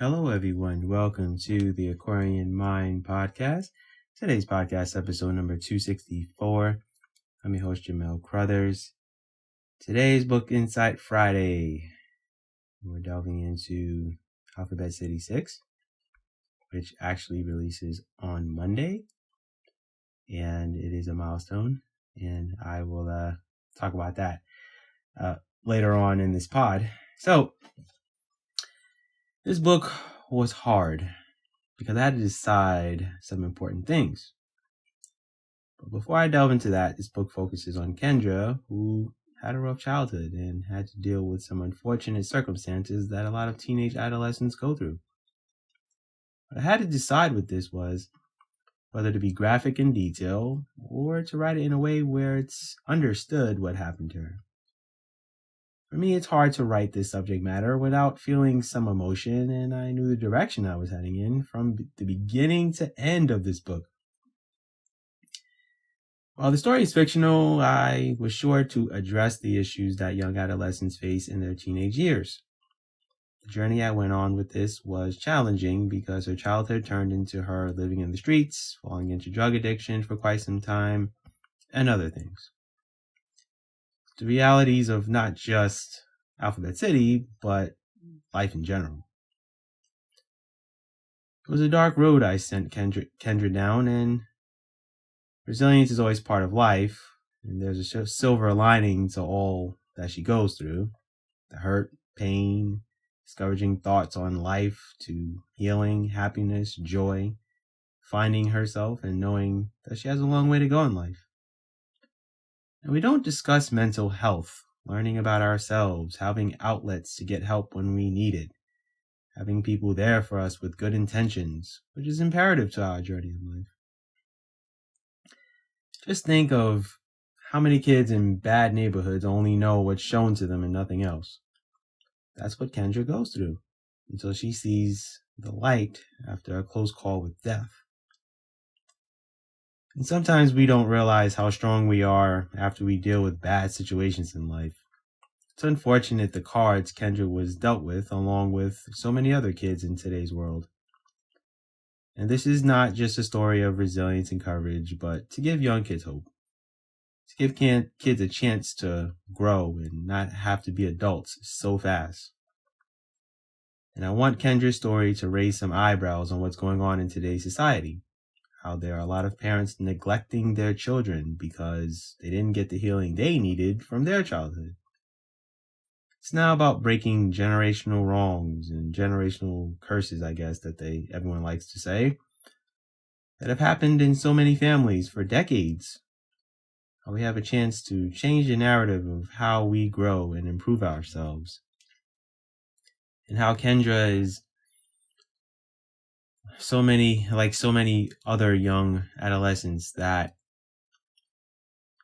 Hello, everyone. Welcome to the Aquarian Mind Podcast. Today's podcast, episode number 264. I'm your host, Jamel Crothers. Today's Book Insight Friday. We're delving into Alphabet City 6, which actually releases on Monday. And it is a milestone. And I will talk about that later on in this pod. So, this book was hard because I had to decide some important things. But before I delve into that, this book focuses on Kendra, who had a rough childhood and had to deal with some unfortunate circumstances that a lot of teenage adolescents go through. What I had to decide with this was whether to be graphic in detail or to write it in a way where it's understood what happened to her. For me, it's hard to write this subject matter without feeling some emotion, and I knew the direction I was heading in from the beginning to end of this book. While the story is fictional, I was sure to address the issues that young adolescents face in their teenage years. The journey I went on with this was challenging because her childhood turned into her living in the streets, falling into drug addiction for quite some time, and other things. The realities of not just Alphabet City, but life in general. It was a dark road I sent Kendra down, and resilience is always part of life, and there's a silver lining to all that she goes through. The hurt, pain, discouraging thoughts on life, to healing, happiness, joy, finding herself, and knowing that she has a long way to go in life. And we don't discuss mental health, learning about ourselves, having outlets to get help when we need it, having people there for us with good intentions, which is imperative to our journey in life. Just think of how many kids in bad neighborhoods only know what's shown to them and nothing else. That's what Kendra goes through until she sees the light after a close call with death. And sometimes we don't realize how strong we are after we deal with bad situations in life. It's unfortunate the cards Kendra was dealt with, along with so many other kids in today's world. And this is not just a story of resilience and courage, but to give young kids hope. To give kids a chance to grow and not have to be adults so fast. And I want Kendra's story to raise some eyebrows on what's going on in today's society. How there are a lot of parents neglecting their children because they didn't get the healing they needed from their childhood. It's now about breaking generational wrongs and generational curses, I guess, that everyone likes to say, that have happened in so many families for decades. How we have a chance to change the narrative of how we grow and improve ourselves. And how Kendra is so many other young adolescents that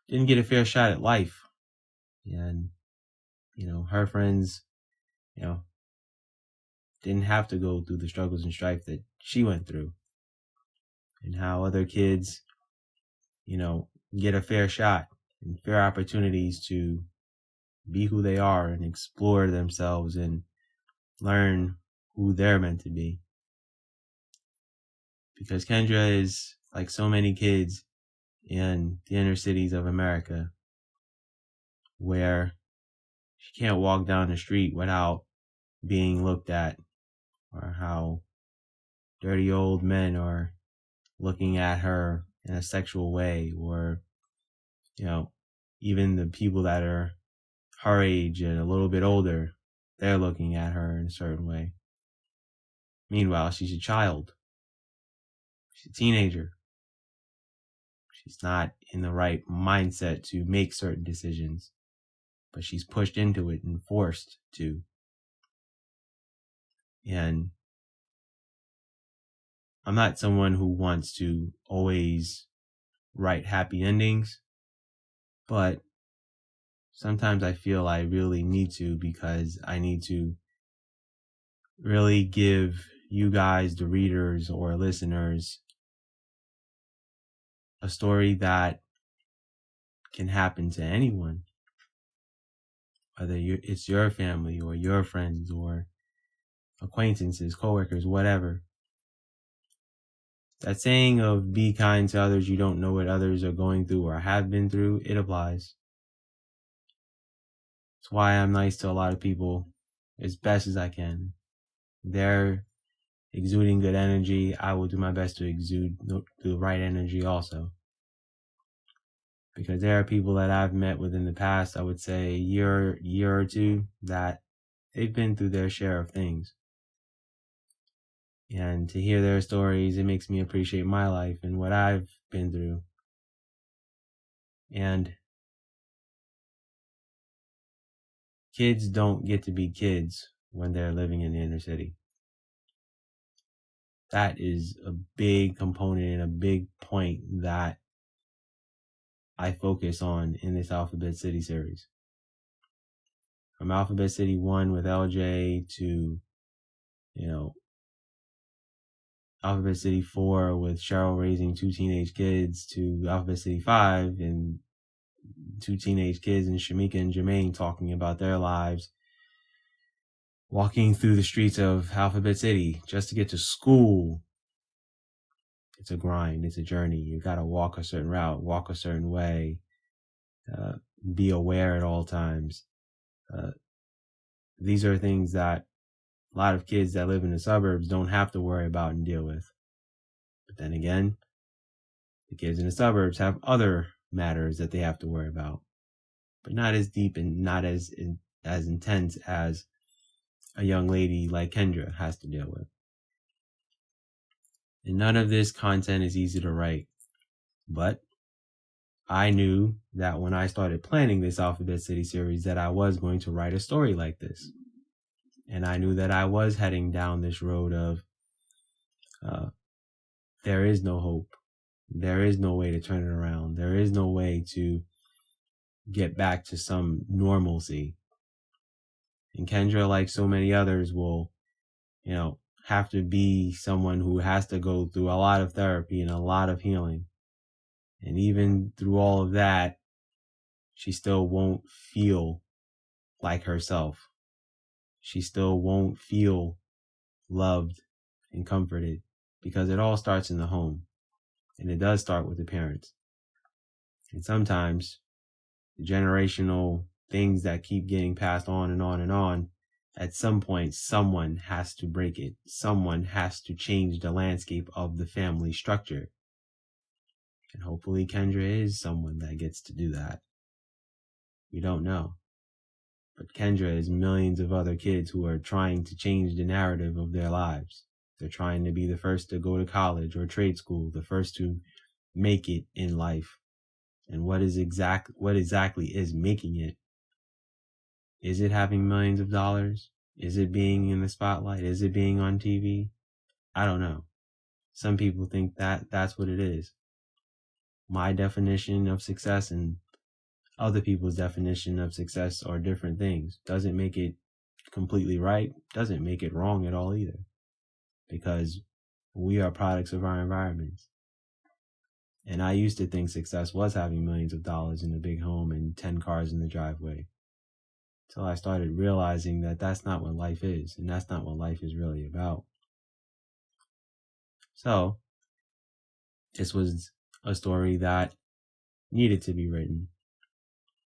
didn't get a fair shot at life. And, her friends, didn't have to go through the struggles and strife that she went through. And how other kids, get a fair shot and fair opportunities to be who they are and explore themselves and learn who they're meant to be. Because Kendra is like so many kids in the inner cities of America, where she can't walk down the street without being looked at, or how dirty old men are looking at her in a sexual way, or, even the people that are her age and a little bit older, they're looking at her in a certain way. Meanwhile, she's a child. She's a teenager. She's not in the right mindset to make certain decisions, but she's pushed into it and forced to. And I'm not someone who wants to always write happy endings, but sometimes I feel I really need to, because I need to really give you guys, the readers or listeners, a story that can happen to anyone. Whether it's your family or your friends or acquaintances, coworkers, whatever. That saying of be kind to others, you don't know what others are going through or have been through, it applies. It's why I'm nice to a lot of people as best as I can. They're exuding good energy. I will do my best to exude the right energy also. Because there are people that I've met within the past, I would say year or two, that they've been through their share of things. And to hear their stories, it makes me appreciate my life and what I've been through. And kids don't get to be kids when they're living in the inner city. That is a big component and a big point that I focus on in this Alphabet City series. From Alphabet City 1 with LJ to, Alphabet City 4 with Cheryl raising 2 teenage kids, to Alphabet City 5 and 2 teenage kids and Shamika and Jermaine talking about their lives, walking through the streets of Alphabet City just to get to school. It's a grind. It's a journey. You got to walk a certain route, walk a certain way, be aware at all times. These are things that a lot of kids that live in the suburbs don't have to worry about and deal with. But then again, the kids in the suburbs have other matters that they have to worry about, but not as deep and not as intense as a young lady like Kendra has to deal with. And none of this content is easy to write, but I knew that when I started planning this Alphabet City series that I was going to write a story like this. And I knew that I was heading down this road of there is no hope. There is no way to turn it around. There is no way to get back to some normalcy. And Kendra, like so many others, will, have to be someone who has to go through a lot of therapy and a lot of healing. And even through all of that, she still won't feel like herself. She still won't feel loved and comforted, because it all starts in the home. And it does start with the parents. And sometimes the generational things that keep getting passed on and on and on, at some point, someone has to break it. Someone has to change the landscape of the family structure. And hopefully Kendra is someone that gets to do that. We don't know. But Kendra is millions of other kids who are trying to change the narrative of their lives. They're trying to be the first to go to college or trade school, the first to make it in life. And what exactly is making it? Is it having millions of dollars? Is it being in the spotlight? Is it being on TV? I don't know. Some people think that that's what it is. My definition of success and other people's definition of success are different things. Doesn't make it completely right. Doesn't make it wrong at all either. Because we are products of our environments. And I used to think success was having millions of dollars in a big home and 10 cars in the driveway. Until I started realizing that that's not what life is. And that's not what life is really about. So, this was a story that needed to be written.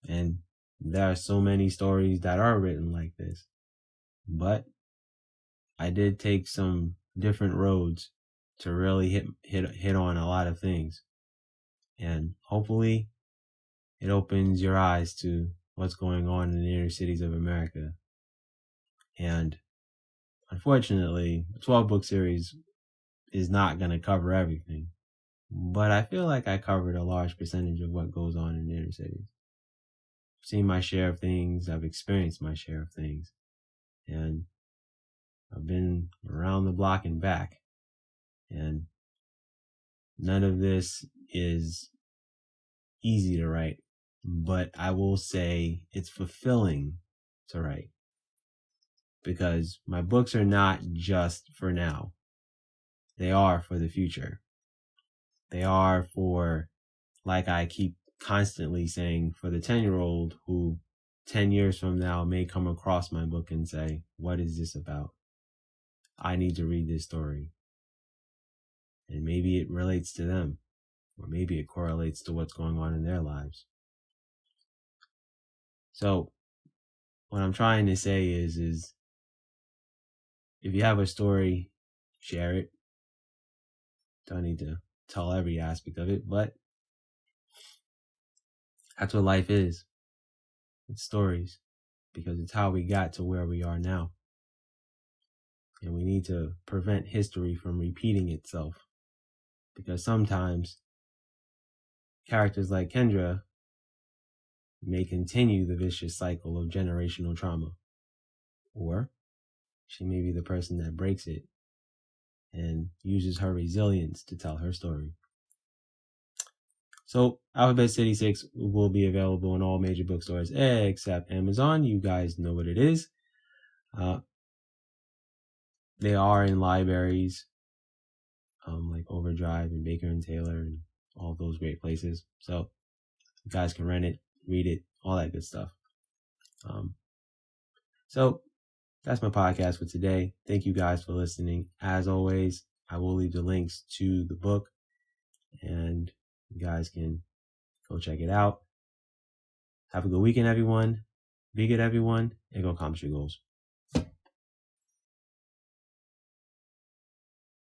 And there are so many stories that are written like this. But I did take some different roads to really hit on a lot of things. And hopefully it opens your eyes to what's going on in the inner cities of America. And unfortunately, a 12-book series is not going to cover everything. But I feel like I covered a large percentage of what goes on in the inner cities. I've seen my share of things. I've experienced my share of things. And I've been around the block and back. And none of this is easy to write. But I will say it's fulfilling to write. Because my books are not just for now. They are for the future. They are for, like I keep constantly saying, for the 10-year-old who 10 years from now may come across my book and say, what is this about? I need to read this story. And maybe it relates to them, or maybe it correlates to what's going on in their lives. So what I'm trying to say is if you have a story, share it. Don't need to tell every aspect of it, but that's what life is. It's stories, because it's how we got to where we are now. And we need to prevent history from repeating itself, because sometimes characters like Kendra may continue the vicious cycle of generational trauma, or she may be the person that breaks it and uses her resilience to tell her story. So Alphabet City 6 will be available in all major bookstores except Amazon. You guys know what it is. They are in libraries like Overdrive and Baker and Taylor and all those great places. So you guys can rent it, read it, all that good stuff. So that's my podcast for today. Thank you guys for listening. As always, I will leave the links to the book, and you guys can go check it out. Have a good weekend, everyone. Be good, everyone, and go accomplish your goals.